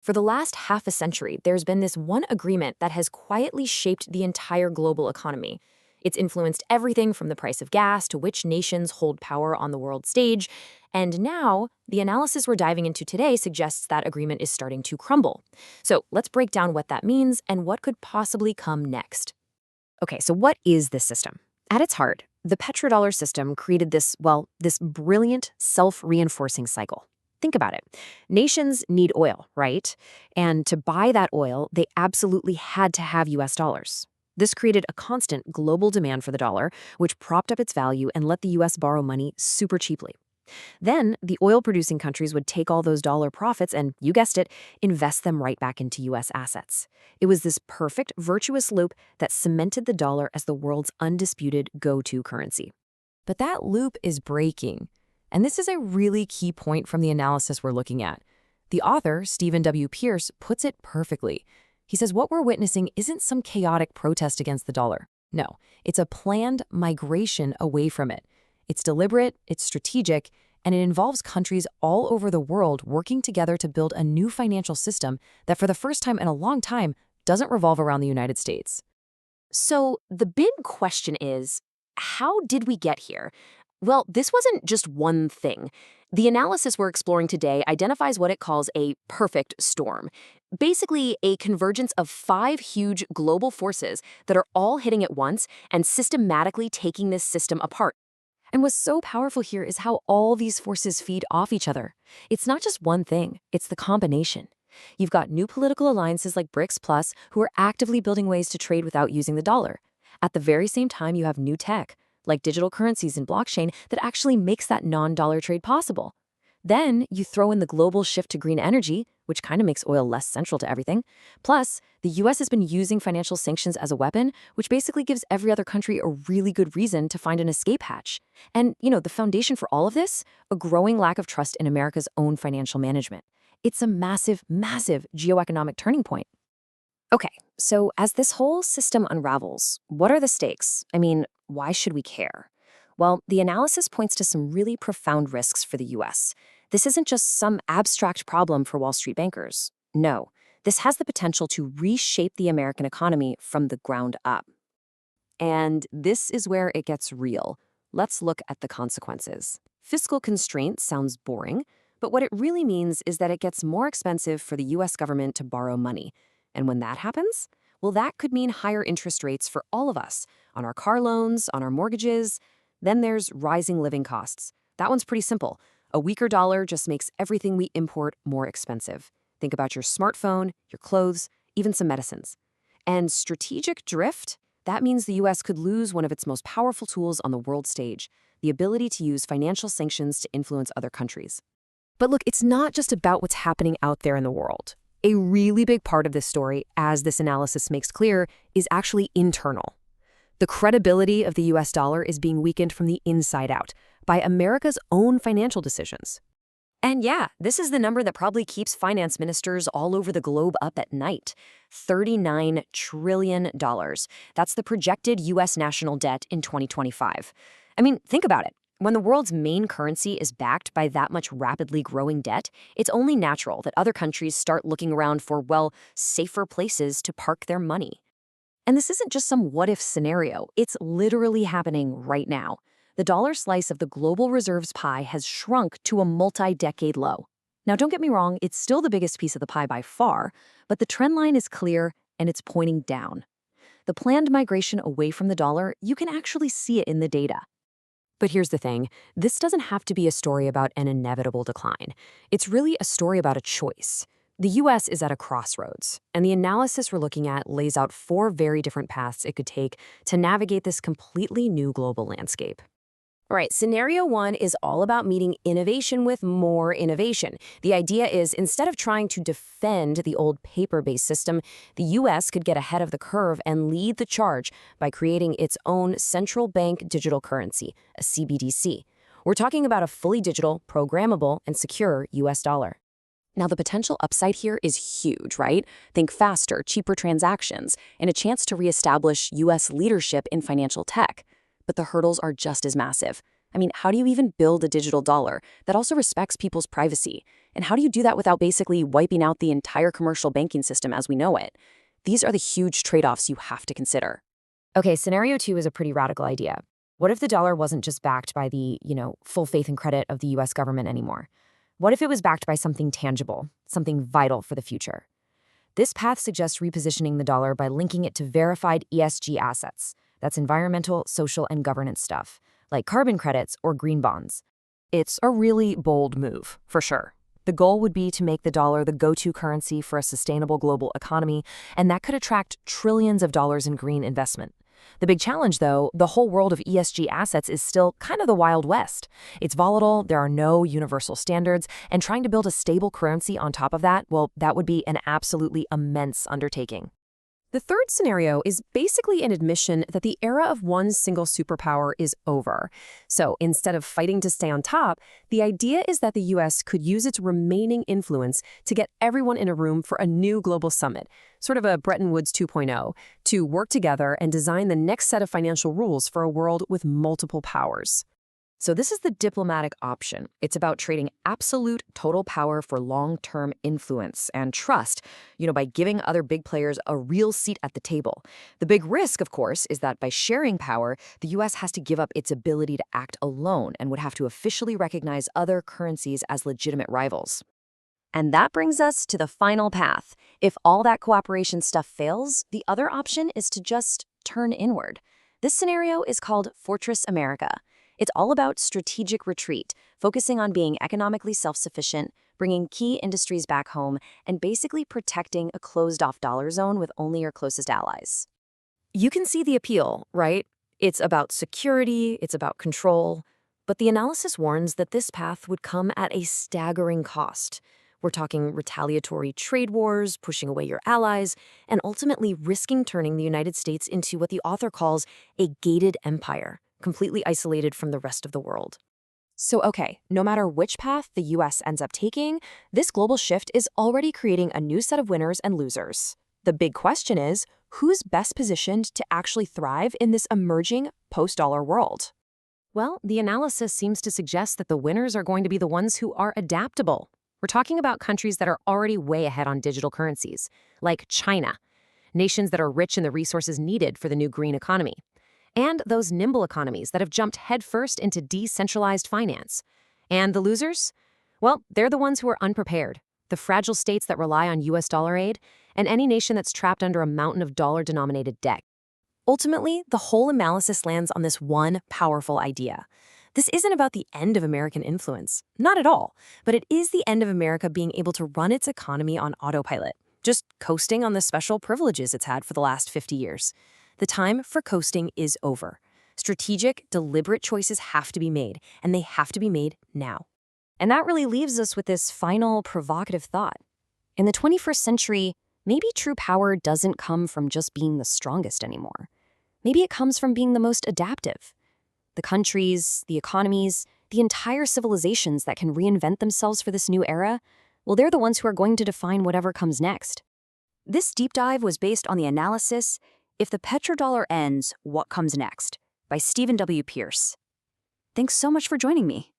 For the last half a century, there's been this one agreement that has quietly shaped the entire global economy. It's influenced everything from the price of gas to which nations hold power on the world stage. And now, the analysis we're diving into today suggests that agreement is starting to crumble. So let's break down what that means and what could possibly come next. Okay, so what is this system? At its heart, the petrodollar system created this brilliant self-reinforcing cycle. Think about it. Nations need oil, right? And to buy that oil, they absolutely had to have US dollars. This created a constant global demand for the dollar, which propped up its value and let the US borrow money super cheaply. Then, the oil-producing countries would take all those dollar profits and, you guessed it, invest them right back into US assets. It was this perfect, virtuous loop that cemented the dollar as the world's undisputed go-to currency. But that loop is breaking. And this is a really key point from the analysis we're looking at. The author, Stephen W. Pierce, puts it perfectly. He says what we're witnessing isn't some chaotic protest against the dollar. No, it's a planned migration away from it. It's deliberate, it's strategic, and it involves countries all over the world working together to build a new financial system that for the first time in a long time doesn't revolve around the United States. So the big question is, how did we get here? Well, this wasn't just one thing. The analysis we're exploring today identifies what it calls a perfect storm. Basically, a convergence of 5 huge global forces that are all hitting at once and systematically taking this system apart. And what's so powerful here is how all these forces feed off each other. It's not just one thing, it's the combination. You've got new political alliances like BRICS Plus who are actively building ways to trade without using the dollar. At the very same time, you have new tech, like digital currencies and blockchain, that actually makes that non-dollar trade possible. Then you throw in the global shift to green energy, which kind of makes oil less central to everything. Plus, the US has been using financial sanctions as a weapon, which basically gives every other country a really good reason to find an escape hatch. And, the foundation for all of this? A growing lack of trust in America's own financial management. It's a massive, massive geoeconomic turning point. Okay, so as this whole system unravels, what are the stakes? I mean, why should we care? Well, the analysis points to some really profound risks for the US. This isn't just some abstract problem for Wall Street bankers. No, this has the potential to reshape the American economy from the ground up. And this is where it gets real. Let's look at the consequences. Fiscal constraint sounds boring, but what it really means is that it gets more expensive for the US government to borrow money. And when that happens, well, that could mean higher interest rates for all of us, on our car loans, on our mortgages. Then there's rising living costs. That one's pretty simple. A weaker dollar just makes everything we import more expensive. Think about your smartphone, your clothes, even some medicines. And strategic drift? That means the US could lose one of its most powerful tools on the world stage, the ability to use financial sanctions to influence other countries. But look, it's not just about what's happening out there in the world. A really big part of this story, as this analysis makes clear, is actually internal. The credibility of the US dollar is being weakened from the inside out by America's own financial decisions. And yeah, this is the number that probably keeps finance ministers all over the globe up at night. $39 trillion. That's the projected US national debt in 2025. I mean, think about it. When the world's main currency is backed by that much rapidly growing debt, it's only natural that other countries start looking around for, safer places to park their money. And this isn't just some what-if scenario. It's literally happening right now. The dollar slice of the global reserves pie has shrunk to a multi-decade low. Now, don't get me wrong, it's still the biggest piece of the pie by far, but the trend line is clear and it's pointing down. The planned migration away from the dollar, you can actually see it in the data. But here's the thing, this doesn't have to be a story about an inevitable decline. It's really a story about a choice. The US is at a crossroads, and the analysis we're looking at lays out 4 very different paths it could take to navigate this completely new global landscape. All right, scenario 1 is all about meeting innovation with more innovation. The idea is instead of trying to defend the old paper-based system, the US could get ahead of the curve and lead the charge by creating its own central bank digital currency, a CBDC. We're talking about a fully digital, programmable, and secure US dollar. Now, the potential upside here is huge, right? Think faster, cheaper transactions, and a chance to reestablish US leadership in financial tech. But the hurdles are just as massive. I mean, how do you even build a digital dollar that also respects people's privacy? And how do you do that without basically wiping out the entire commercial banking system as we know it? These are the huge trade-offs you have to consider. Okay, scenario 2 is a pretty radical idea. What if the dollar wasn't just backed by the, full faith and credit of the US government anymore? What if it was backed by something tangible, something vital for the future? This path suggests repositioning the dollar by linking it to verified ESG assets. That's environmental, social, and governance stuff, like carbon credits or green bonds. It's a really bold move, for sure. The goal would be to make the dollar the go-to currency for a sustainable global economy, and that could attract trillions of dollars in green investment. The big challenge, though, the whole world of ESG assets is still kind of the Wild West. It's volatile, there are no universal standards, and trying to build a stable currency on top of that, well, that would be an absolutely immense undertaking. The third scenario is basically an admission that the era of one single superpower is over. So instead of fighting to stay on top, the idea is that the US could use its remaining influence to get everyone in a room for a new global summit, sort of a Bretton Woods 2.0, to work together and design the next set of financial rules for a world with multiple powers. So this is the diplomatic option. It's about trading absolute total power for long-term influence and trust, by giving other big players a real seat at the table. The big risk, of course, is that by sharing power, the US has to give up its ability to act alone and would have to officially recognize other currencies as legitimate rivals. And that brings us to the final path. If all that cooperation stuff fails, the other option is to just turn inward. This scenario is called Fortress America. It's all about strategic retreat, focusing on being economically self-sufficient, bringing key industries back home, and basically protecting a closed-off dollar zone with only your closest allies. You can see the appeal, right? It's about security, it's about control, but the analysis warns that this path would come at a staggering cost. We're talking retaliatory trade wars, pushing away your allies, and ultimately risking turning the United States into what the author calls a gated empire, completely isolated from the rest of the world. So, okay, no matter which path the US ends up taking, this global shift is already creating a new set of winners and losers. The big question is, who's best positioned to actually thrive in this emerging post-dollar world? Well, the analysis seems to suggest that the winners are going to be the ones who are adaptable. We're talking about countries that are already way ahead on digital currencies, like China, nations that are rich in the resources needed for the new green economy, and those nimble economies that have jumped headfirst into decentralized finance. And the losers? Well, they're the ones who are unprepared, the fragile states that rely on US dollar aid, and any nation that's trapped under a mountain of dollar-denominated debt. Ultimately, the whole analysis lands on this one powerful idea. This isn't about the end of American influence, not at all, but it is the end of America being able to run its economy on autopilot, just coasting on the special privileges it's had for the last 50 years. The time for coasting is over. Strategic, deliberate choices have to be made, and they have to be made now. And that really leaves us with this final provocative thought. In the 21st century, maybe true power doesn't come from just being the strongest anymore. Maybe it comes from being the most adaptive. The countries, the economies, the entire civilizations that can reinvent themselves for this new era, well, they're the ones who are going to define whatever comes next. This deep dive was based on the analysis If the Petrodollar Ends, What Comes Next? By Stephen W. Pierce. Thanks so much for joining me.